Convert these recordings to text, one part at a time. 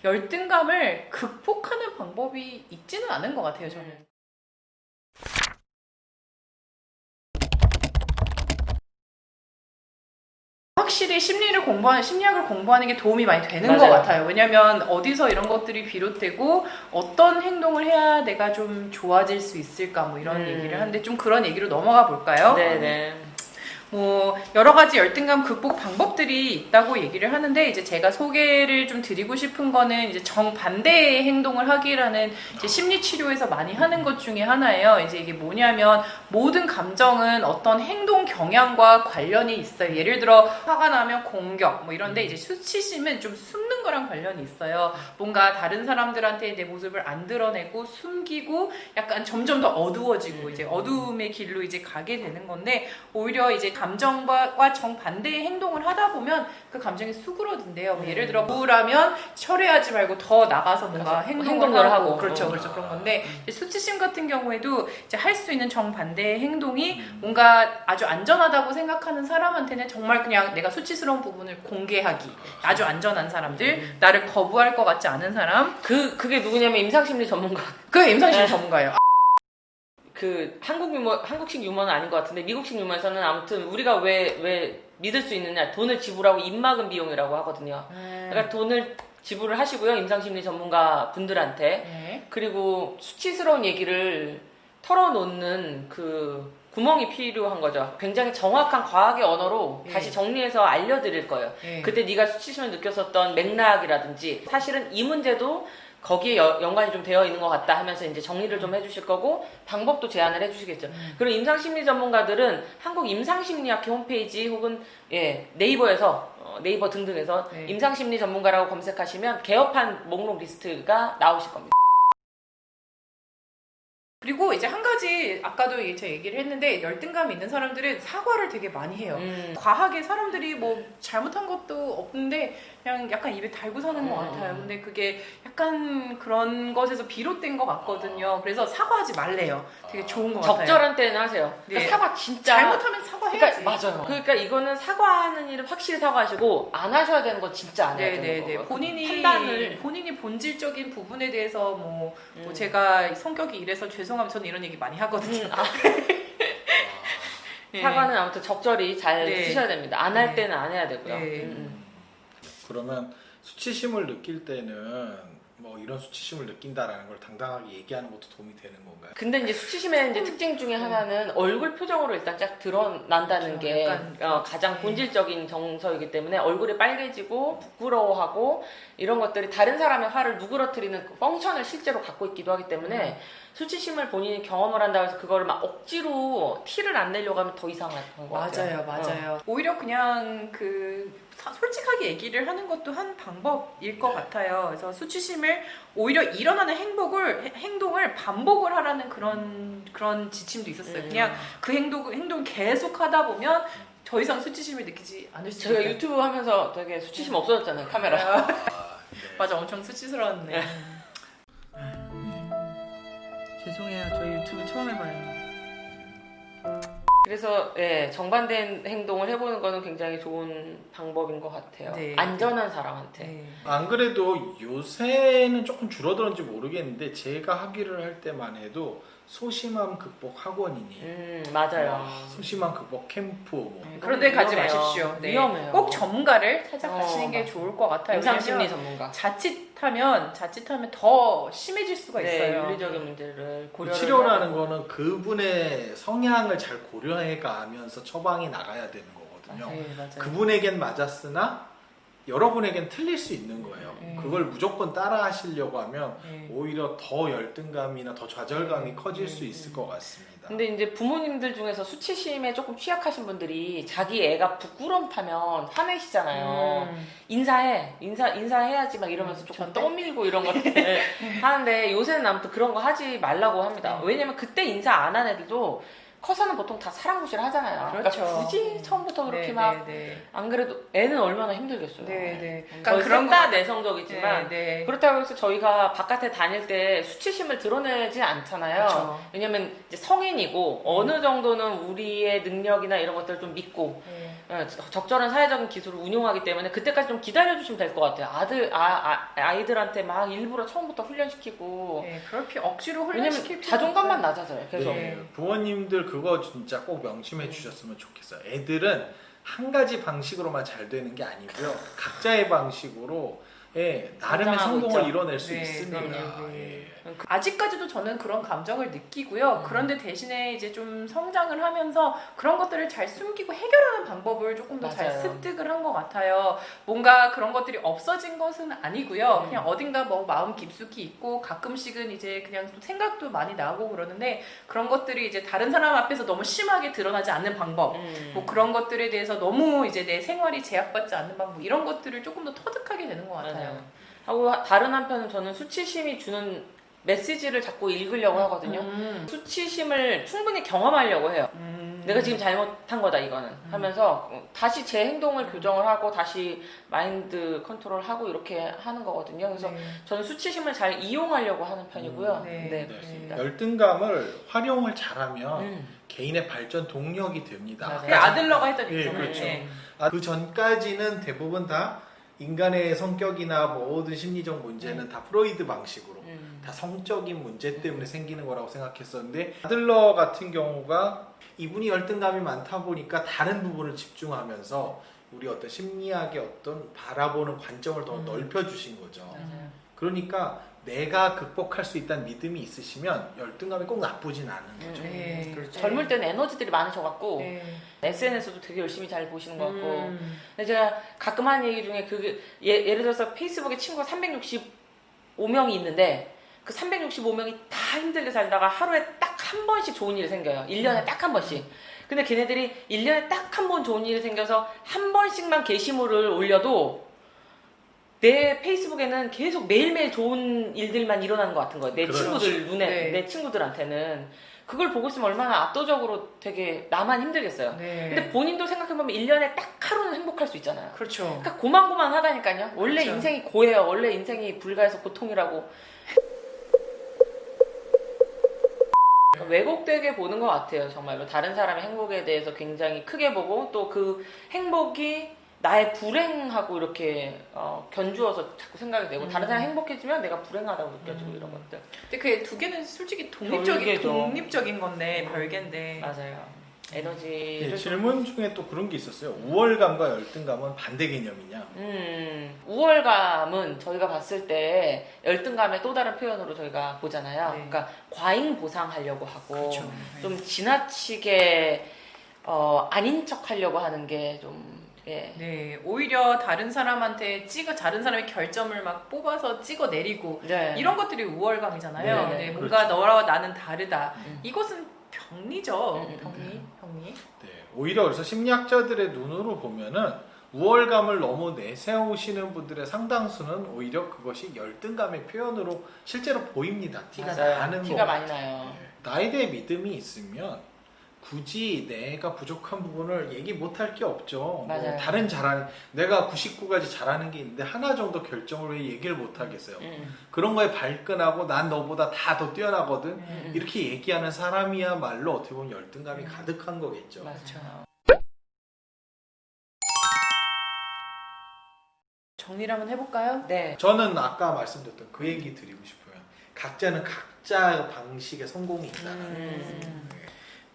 열등감을 극복하는 방법이 있지는 않은 것 같아요, 저는. 확실히 심리학을 공부하는 게 도움이 많이 되는 맞아요. 것 같아요. 왜냐면 어디서 이런 것들이 비롯되고 어떤 행동을 해야 내가 좀 좋아질 수 있을까 뭐 이런 얘기를 하는데 좀 그런 얘기로 넘어가 볼까요? 네네. 뭐 여러 가지 열등감 극복 방법들이 있다고 얘기를 하는데 이제 제가 소개를 좀 드리고 싶은 거는 이제 정반대의 행동을 하기라는 이제 심리 치료에서 많이 하는 것 중에 하나예요. 이제 이게 뭐냐면 모든 감정은 어떤 행동 경향과 관련이 있어요. 예를 들어 화가 나면 공격 뭐 이런데 이제 수치심은 좀 숨는 거랑 관련이 있어요. 뭔가 다른 사람들한테 내 모습을 안 드러내고 숨기고 약간 점점 더 어두워지고 이제 어두움의 길로 이제 가게 되는 건데 오히려 이제 감정과 정반대의 행동을 하다 보면 그 감정이 수그러든대요. 예를 들어 우울하면 철회하지 말고 더 나가서 뭔가 행동을 하고 그렇죠 그런 건데 수치심 같은 경우에도 이제 할 수 있는 정반대의 행동이 뭔가 아주 안전하다고 생각하는 사람한테는 정말 그냥 내가 수치스러운 부분을 공개하기, 아주 안전한 사람들, 나를 거부할 것 같지 않은 사람. 그게 누구냐면 임상심리 전문가. 그게 임상심리 전문가예요. 그 한국식 유머는 아닌 것 같은데 미국식 유머에서는 아무튼 우리가 왜 믿을 수 있느냐, 돈을 지불하고 입막음 비용이라고 하거든요. 그러니까 돈을 지불을 하시고요, 임상심리 전문가 분들한테. 그리고 수치스러운 얘기를 털어놓는 그 구멍이 필요한 거죠. 굉장히 정확한 과학의 언어로 다시 정리해서 알려드릴 거예요. 그때 네가 수치심을 느꼈었던 맥락이라든지 사실은 이 문제도 거기에 연관이 좀 되어 있는 것 같다 하면서 이제 정리를 좀 해주실 거고 방법도 제안을 해주시겠죠. 그리고 임상심리 전문가들은 한국 임상심리학회 홈페이지 혹은 네이버에서 네이버 등등에서 임상심리 전문가라고 검색하시면 개업한 목록 리스트가 나오실 겁니다. 그리고 이제 한 가지 아까도 제가 얘기를 했는데 열등감이 있는 사람들은 사과를 되게 많이 해요. 과하게 사람들이 뭐 잘못한 것도 없는데 그냥 약간 입에 달고 사는 것 같아요. 근데 그게 약간 그런 것에서 비롯된 것 같거든요. 그래서 사과하지 말래요. 되게 좋은 것 같아요. 적절한 때는 하세요. 그러니까 사과 진짜 잘못하면 사과해야지. 그러니까 맞아요. 그러니까 이거는 사과하는 일은 확실히 사과하시고 안 하셔야 되는 건 진짜 안 해야 되는 거예요. 본인이 본질적인 부분에 대해서 뭐 제가 성격이 이래서 죄송하면 저는 이런 얘기 많이 하거든요. 사과는 아무튼 적절히 잘 쓰셔야 됩니다. 안 할 때는 안 해야 되고요. 그러면 수치심을 느낄 때는 뭐 이런 수치심을 느낀다라는 걸 당당하게 얘기하는 것도 도움이 되는 건가요? 근데 이제 수치심의 이제 특징 중에 하나는 얼굴 표정으로 일단 쫙 드러난다는 게 가장 본질적인 정서이기 때문에 얼굴이 빨개지고 부끄러워하고 이런 것들이 다른 사람의 화를 누그러뜨리는 펑션을 실제로 갖고 있기도 하기 때문에 수치심을 본인이 경험을 한다고 해서 그거를 막 억지로 티를 안 내려고 하면 더 이상한 것 같아요. 맞아요. 오히려 그냥 솔직하게 얘기를 하는 것도 한 방법일 것 같아요. 그래서 수치심을 오히려 일어나는 행동을 반복을 하라는 그런 지침도 있었어요. 그냥 그 행동을 계속 하다 보면 더 이상 수치심을 느끼지 않을 수 있어요. 제가 유튜브 하면서 되게 수치심 없어졌잖아요, 카메라. 맞아, 엄청 수치스러웠네. 죄송해요, 저희 유튜브 처음 해봐요. 그래서 정반대인 행동을 해보는 거는 굉장히 좋은 방법인 것 같아요. 안전한 사람한테. 안 그래도 요새는 조금 줄어들었는지 모르겠는데 제가 학위를 할 때만 해도 소심함 극복 학원이니 맞아요. 소심함 극복 캠프 뭐 그런 데 가지 위험해요. 마십시오. 위험해요. 꼭 전문가를 찾아가시는 게 좋을 것 같아요. 임상심리 전문가. 자칫하면 더 심해질 수가 있어요. 윤리적인 문제를 그 고려를 치료라는 하고. 거는 그분의 성향을 잘 고려해 가면서 처방이 나가야 되는 거거든요. 맞아요. 그분에겐 맞았으나 여러분에겐 틀릴 수 있는 거예요. 그걸 무조건 따라 하시려고 하면 오히려 더 열등감이나 더 좌절감이 커질 수 있을 것 같습니다. 근데 이제 부모님들 중에서 수치심에 조금 취약하신 분들이 자기 애가 부끄럼 타면 화내시잖아요. 인사해야지 막 이러면서 조금 떠밀고 이런 것들 하는데 요새는 아무튼 그런 거 하지 말라고 합니다. 왜냐면 그때 인사 안 한 애들도 커서는 보통 다 사랑구실 하잖아요. 그렇죠. 그러니까 굳이 처음부터 그렇게 네, 막 네, 안 그래도 애는 얼마나 힘들겠어요. 네, 네. 저희 그런 셋다 거- 내성적이지만 네, 네. 그렇다고 해서 저희가 바깥에 다닐 때 수치심을 드러내지 않잖아요. 그렇죠. 왜냐면 이제 성인이고 어느 정도는 우리의 능력이나 이런 것들을 좀 믿고 네. 적절한 사회적인 기술을 운용하기 때문에 그때까지 좀 기다려주시면 될 것 같아요. 아이들한테 막 일부러 처음부터 훈련시키고 네, 그럴 필요 억지로 왜냐면 훈련시킬 필요 자존감만 없어요. 낮아져요. 계속. 네, 부모님들 그거 진짜 꼭 명심해 주셨으면 좋겠어요. 애들은 한 가지 방식으로만 잘 되는 게 아니고요. 각자의 방식으로 나름의 성장하고 성공을 있죠. 이뤄낼 수 네, 있습니다. 그럼요. 예. 아직까지도 저는 그런 감정을 느끼고요. 그런데 대신에 이제 좀 성장을 하면서 그런 것들을 잘 숨기고 해결하는 방법을 조금 더 잘 맞아요. 습득을 한 것 같아요. 뭔가 그런 것들이 없어진 것은 아니고요. 음. 그냥 어딘가 뭐 마음 깊숙이 있고 가끔씩은 이제 그냥 좀 생각도 많이 나고 그러는데 그런 것들이 이제 다른 사람 앞에서 너무 심하게 드러나지 않는 방법 뭐 그런 것들에 대해서 너무 이제 내 생활이 제약받지 않는 방법 이런 것들을 조금 더 터득하게 되는 것 같아요. 맞아요. 하고 다른 한편은 저는 수치심이 주는 메시지를 자꾸 읽으려고 하거든요. 수치심을 충분히 경험하려고 해요. 내가 지금 잘못한 거다 이거는 하면서 다시 제 행동을 교정을 하고 다시 마인드 컨트롤하고 이렇게 하는 거거든요. 그래서 네. 저는 수치심을 잘 이용하려고 하는 편이고요. 네. 네, 네. 그렇습니다. 열등감을 활용을 잘하면 음. 개인의 발전 동력이 됩니다. 맞아요. 그 아들러가 했던 예, 얘기죠. 그렇죠. 네. 그 전까지는 대부분 다 인간의 성격이나 모든 심리적 문제는 다 프로이드 방식으로 다 성적인 문제 때문에 생기는 거라고 생각했었는데 아들러 같은 경우가 이분이 열등감이 많다 보니까 다른 부분을 집중하면서 우리 어떤 심리학의 어떤 바라보는 관점을 더 넓혀주신 거죠. 맞아요. 그러니까 내가 극복할 수 있다는 믿음이 있으시면 열등감이 꼭 나쁘진 않은 거죠. 네. 그렇죠. 젊을 때는 에너지들이 많으셔갖고 네. SNS도 되게 열심히 잘 보시는 것 같고 음. 근데 제가 가끔 하는 얘기 중에 그게 예를 들어서 페이스북에 친구가 365명이 있는데 그 365명이 다 힘들게 살다가 하루에 딱 한 번씩 좋은 일이 생겨요. 1년에 딱 한 번씩. 근데 걔네들이 1년에 딱 한 번 좋은 일이 생겨서 한 번씩만 게시물을 올려도 내 페이스북에는 계속 매일매일 좋은 일들만 일어나는 것 같은 거예요. 내 그렇죠. 친구들 눈에, 네. 내 친구들한테는. 그걸 보고 있으면 얼마나 압도적으로 되게 나만 힘들겠어요. 네. 근데 본인도 생각해보면 1년에 딱 하루는 행복할 수 있잖아요. 그렇죠. 그러니까 고만고만하다니까요. 원래 그렇죠. 인생이 고해요. 원래 인생이 불가해서 고통이라고. 왜곡되게 보는 것 같아요. 정말로 다른 사람의 행복에 대해서 굉장히 크게 보고 또 그 행복이 나의 불행하고 이렇게 견주어서 자꾸 생각이 되고 다른 사람이 행복해지면 내가 불행하다고 느껴지고 이런 것들. 근데 그 두 개는 솔직히 별개죠. 독립적인 건데 별개인데. 맞아요. 에너지를 예, 질문 중에 또 그런 게 있었어요. 우월감과 열등감은 반대 개념이냐? 우월감은 저희가 봤을 때 열등감의 또 다른 표현으로 저희가 보잖아요. 네. 그러니까 과잉 보상하려고 하고 그렇죠. 좀 지나치게 아닌 척하려고 하는 게 좀 예. 네, 오히려 다른 사람한테 다른 사람의 결점을 막 뽑아서 찍어 내리고 네. 이런 것들이 우월감이잖아요. 네, 네, 네, 뭔가 그렇죠. 너와 나는 다르다. 음. 이것은 병리죠. 음, 병리. 네, 오히려 그래서 심리학자들의 눈으로 보면은 우월감을 너무 내세우시는 분들의 상당수는 오히려 그것이 열등감의 표현으로 실제로 보입니다. 티가 맞아요. 나는 티가 거. 많이 나요. 나에 대해 믿음이 있으면 굳이 내가 부족한 부분을 얘기 못할 게 없죠. 맞아요. 뭐 다른 잘하는 내가 99가지 잘하는 게 있는데 하나 정도 결정을 왜 얘기를 못 하겠어요. 그런 거에 발끈하고 난 너보다 다 더 뛰어나거든. 이렇게 얘기하는 사람이야말로 어떻게 보면 열등감이 가득한 거겠죠. 맞아요. 정리를 한번 해볼까요? 네. 저는 아까 말씀드렸던 그 얘기 드리고 싶어요. 각자는 각자 방식의 성공이 있다.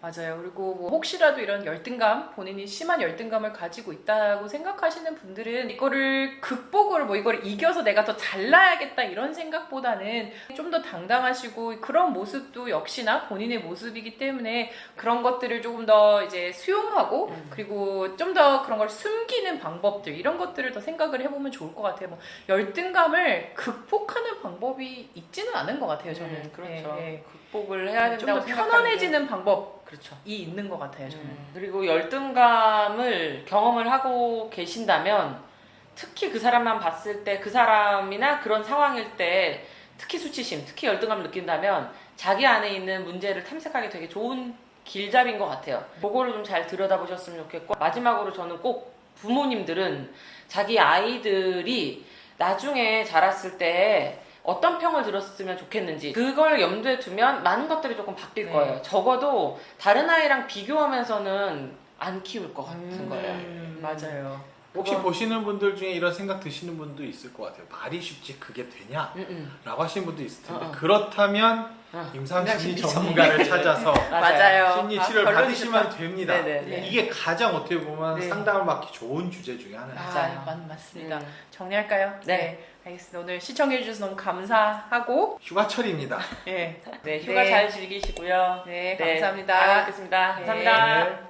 맞아요. 그리고 뭐 혹시라도 이런 열등감, 본인이 심한 열등감을 가지고 있다고 생각하시는 분들은 이거를 극복을 뭐 이걸 이겨서 내가 더 잘나야겠다 이런 생각보다는 좀 더 당당하시고 그런 모습도 역시나 본인의 모습이기 때문에 그런 것들을 조금 더 이제 수용하고 그리고 좀 더 그런 걸 숨기는 방법들 이런 것들을 더 생각을 해보면 좋을 것 같아요. 뭐 열등감을 극복하는 방법이 있지는 않은 것 같아요. 저는 그렇죠. 네, 네. 극복을 해야 좀 된다고 더 생각하는 편안해지는 방법. 그렇죠. 이 있는 것 같아요, 저는. 그리고 열등감을 경험을 하고 계신다면 특히 그 사람만 봤을 때 그 사람이나 그런 상황일 때 특히 수치심, 특히 열등감을 느낀다면 자기 안에 있는 문제를 탐색하기 되게 좋은 길잡이인 것 같아요. 그거를 좀 잘 들여다보셨으면 좋겠고, 마지막으로 저는 꼭 부모님들은 자기 아이들이 나중에 자랐을 때 어떤 평을 들었으면 좋겠는지 그걸 염두에 두면 많은 것들이 조금 바뀔 네. 거예요. 적어도 다른 아이랑 비교하면서는 안 키울 것 같은 거예요. 맞아요. 혹시 그건- 보시는 분들 중에 이런 생각 드시는 분도 있을 것 같아요. 말이 쉽지 그게 되냐? 라고 하시는 분도 있을 텐데 그렇다면 임상심리 임상심리 전문가를 찾아서 맞아요. 심리 치료를 결론이 받으시면 좋다. 됩니다. 네네. 이게 가장 어떻게 보면 네. 상담을 받기 좋은 주제 중에 하나예요. 맞아요. 맞습니다. 정리할까요? 네. 알겠습니다. 오늘 시청해주셔서 너무 감사하고, 휴가철입니다. 네. 네, 휴가 네. 잘 즐기시고요. 네, 네, 감사합니다. 다음에 뵙겠습니다. 네. 감사합니다. 네.